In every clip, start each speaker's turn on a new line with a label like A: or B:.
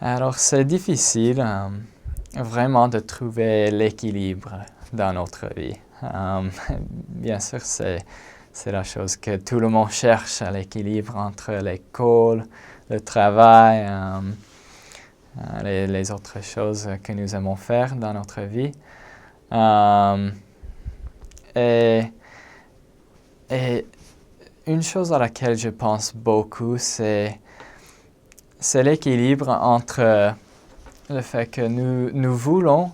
A: Alors, c'est difficile vraiment de trouver l'équilibre dans notre vie. Bien sûr, c'est la chose que tout le monde cherche, l'équilibre entre l'école, le travail, les autres choses que nous aimons faire dans notre vie. Et une chose à laquelle je pense beaucoup, c'est l'équilibre entre le fait que nous voulons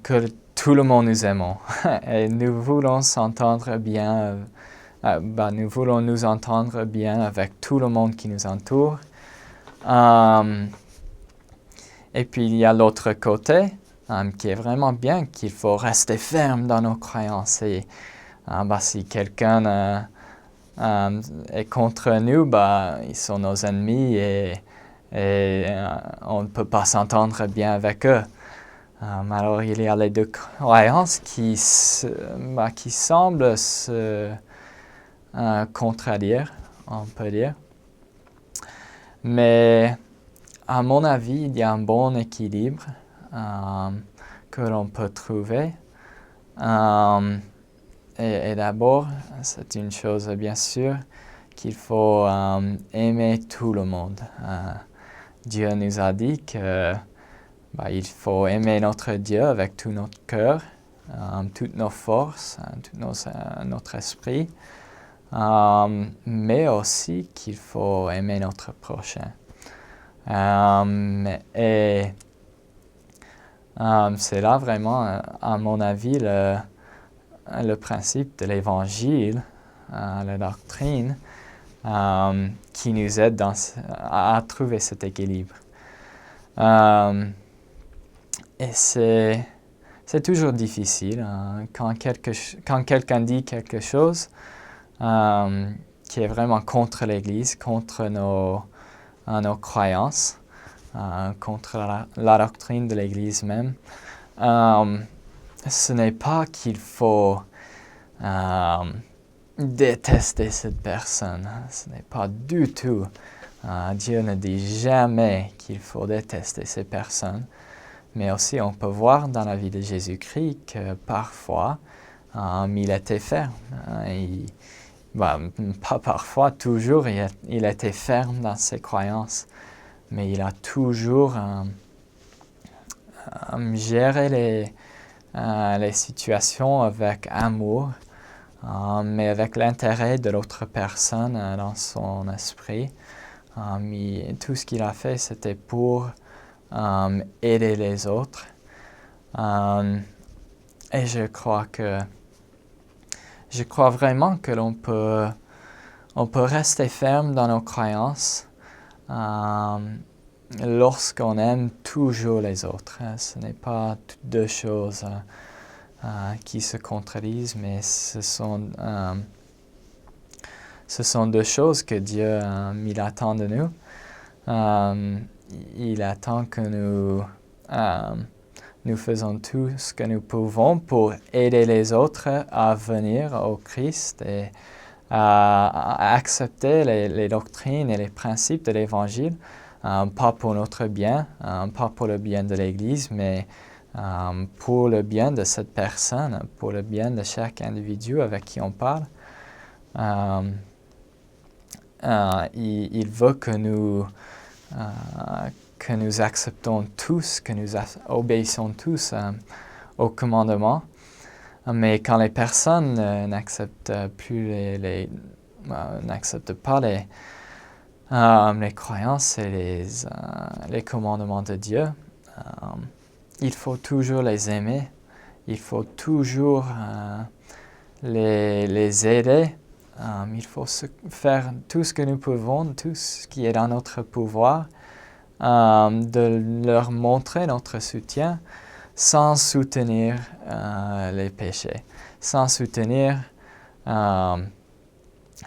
A: que tout le monde nous aime et nous voulons s'entendre bien, nous voulons nous entendre bien avec tout le monde qui nous entoure. Et puis il y a l'autre côté qui est vraiment bien, qu'il faut rester ferme dans nos croyances. Et si quelqu'un est contre nous, ils sont nos ennemis et on ne peut pas s'entendre bien avec eux. Alors il y a les deux croyances qui semblent se contredire, on peut dire. Mais à mon avis, il y a un bon équilibre que l'on peut trouver. Et d'abord, c'est une chose bien sûr qu'il faut aimer tout le monde. Dieu nous a dit que il faut aimer notre Dieu avec tout notre cœur, toutes nos forces, notre esprit, mais aussi qu'il faut aimer notre prochain. Et c'est là vraiment, à mon avis, le principe de l'Évangile, la doctrine, qui nous aide à trouver cet équilibre. Et c'est toujours difficile quand quelqu'un dit quelque chose qui est vraiment contre l'Église, contre nos croyances, contre la doctrine de l'Église même. Ce n'est pas qu'il faut détester cette personne. Ce n'est pas du tout. Dieu ne dit jamais qu'il faut détester ces personnes. Mais aussi, on peut voir dans la vie de Jésus-Christ que parfois, il était ferme. Pas parfois, toujours, il était ferme dans ses croyances. Mais il a toujours géré les situations avec amour, mais avec l'intérêt de l'autre personne dans son esprit. Tout ce qu'il a fait, c'était pour aider les autres. Et je crois vraiment que l'on peut rester ferme dans nos croyances lorsqu'on aime toujours les autres. Ce n'est pas deux choses qui se contredisent, mais ce sont deux choses que Dieu il attend de nous. Il attend que nous faisons tout ce que nous pouvons pour aider les autres à venir au Christ et à accepter les doctrines et les principes de l'Évangile, pas pour notre bien, pas pour le bien de l'Église, mais pour le bien de cette personne, pour le bien de chaque individu avec qui on parle. Il veut que nous acceptons tous, que nous obéissons tous aux commandements. Mais quand les personnes n'acceptent pas les croyances et les commandements de Dieu, il faut toujours les aimer, il faut toujours les aider. Il faut faire tout ce que nous pouvons, tout ce qui est dans notre pouvoir, de leur montrer notre soutien sans soutenir les péchés, sans soutenir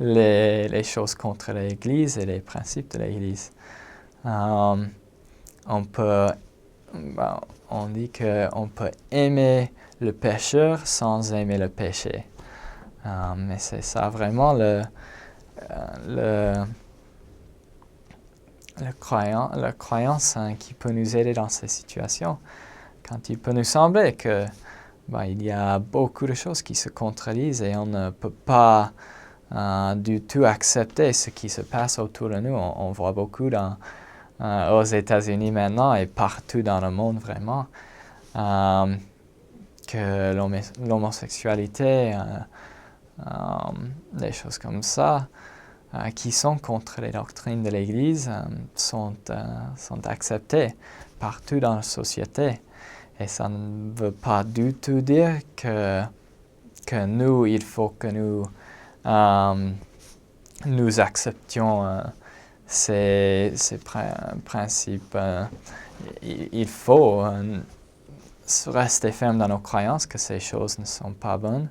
A: les choses contre l'Église et les principes de l'Église. On dit qu'on peut aimer le pécheur sans aimer le péché. Mais c'est ça vraiment la croyance qui peut nous aider dans ces situations. Quand il peut nous sembler que il y a beaucoup de choses qui se contredisent et on ne peut pas du tout accepter ce qui se passe autour de nous. On voit beaucoup aux États-Unis maintenant et partout dans le monde vraiment que l'homosexualité, des choses comme ça, qui sont contre les doctrines de l'Église, sont acceptées partout dans la société. Et ça ne veut pas du tout dire que nous, il faut que nous acceptions ces principes. Il faut rester ferme dans nos croyances que ces choses ne sont pas bonnes.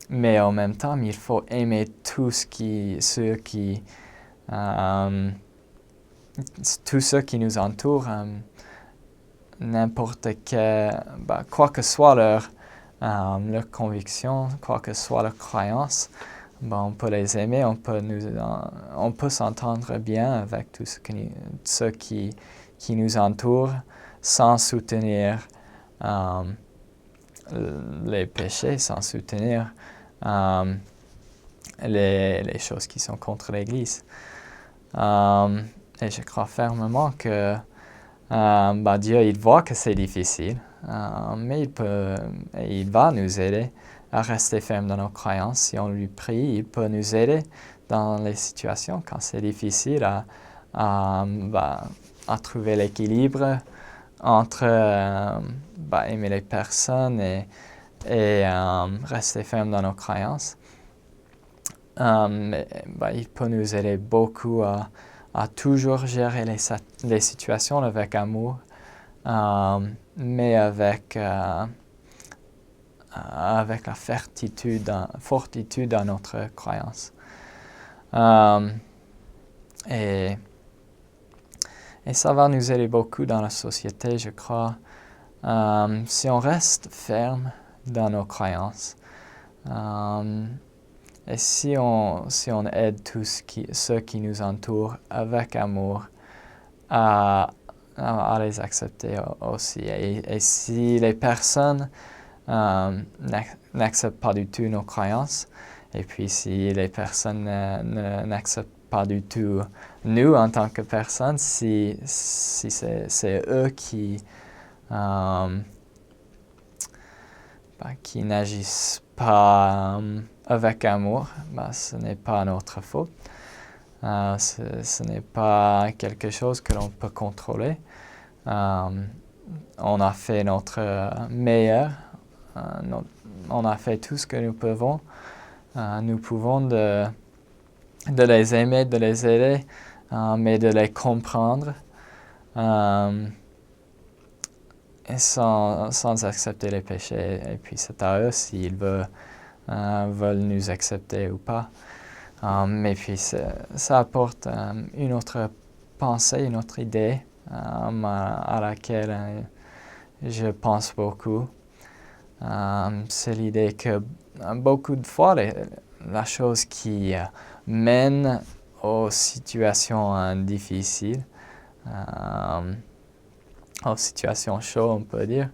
A: Mais en même temps, il faut aimer tous ceux qui nous entourent, quoi que soit leur conviction, quoi que soit leur croyance, on peut les aimer, on peut s'entendre bien avec tous ceux qui nous entourent sans soutenir les péchés, sans soutenir les choses qui sont contre l'Église. Et je crois fermement que Dieu, il voit que c'est difficile, mais il va nous aider à rester ferme dans nos croyances. Si on lui prie, il peut nous aider dans les situations quand c'est difficile à trouver l'équilibre entre aimer les personnes et rester ferme dans nos croyances. Il peut nous aider beaucoup à toujours gérer les situations avec amour, mais avec la fortitude dans notre croyance. Et ça va nous aider beaucoup dans la société, je crois, si on reste ferme dans nos croyances. Et si on aide tous ceux qui nous entourent avec amour à les accepter aussi. Et si les personnes n'acceptent pas du tout nos croyances, et puis si les personnes n'acceptent pas du tout nous en tant que personnes, si c'est eux qui n'agissent pas avec amour, ce n'est pas notre faute. Ce n'est pas quelque chose que l'on peut contrôler. On a fait notre meilleur. On a fait tout ce que nous pouvons. Nous pouvons de les aimer, de les aider, mais de les comprendre et sans accepter les péchés. Et puis c'est à eux s'ils veulent nous accepter ou pas. Mais puis ça apporte une autre pensée, une autre idée à laquelle je pense beaucoup. C'est l'idée que beaucoup de fois, la chose qui mène aux situations difficiles, aux situations chaudes, on peut dire,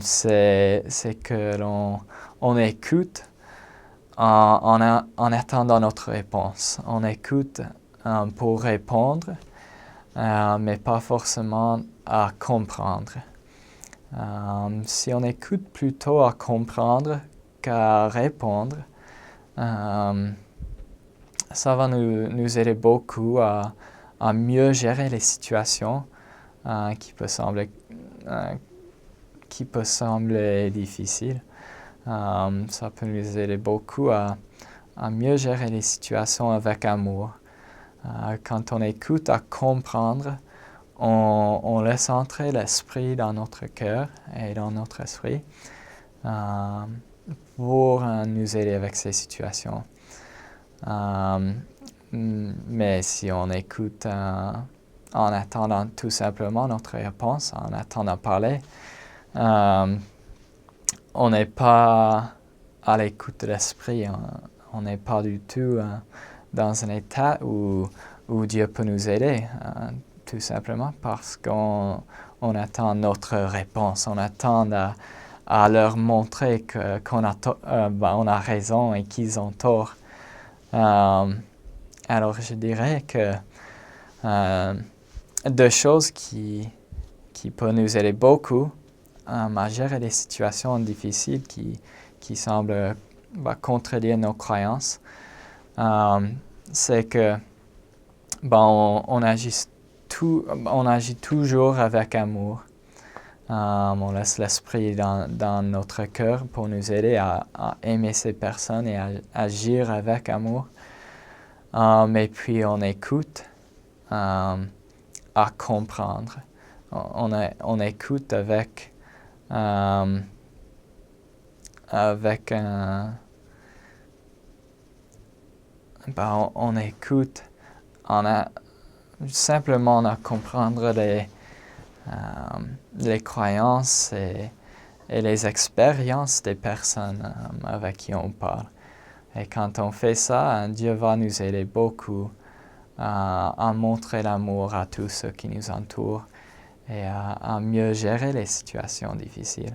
A: c'est que on écoute en attendant notre réponse. On écoute pour répondre, mais pas forcément à comprendre. Si on écoute plutôt à comprendre qu'à répondre, ça va nous aider beaucoup à mieux gérer les situations qui peut sembler difficiles. Ça peut nous aider beaucoup à mieux gérer les situations avec amour. Quand on écoute à comprendre, on laisse entrer l'esprit dans notre cœur et dans notre esprit pour nous aider avec ces situations. Mais si on écoute en attendant tout simplement notre réponse, en attendant parler, on n'est pas à l'écoute de l'esprit, on n'est pas du tout dans un état où où Dieu peut nous aider, tout simplement parce qu'on attend notre réponse, on attend à leur montrer qu'on on a raison et qu'ils ont tort. Alors je dirais que deux choses qui peuvent nous aider beaucoup à gérer des situations difficiles qui semblent contredire nos croyances, c'est que on agit toujours avec amour. On laisse l'esprit dans notre cœur pour nous aider à aimer ces personnes et à agir avec amour. Et puis on écoute à comprendre. On écoute avec on écoute simplement à comprendre les croyances et les expériences des personnes avec qui on parle. Et quand on fait ça, Dieu va nous aider beaucoup à montrer l'amour à tous ceux qui nous entourent et à mieux gérer les situations difficiles.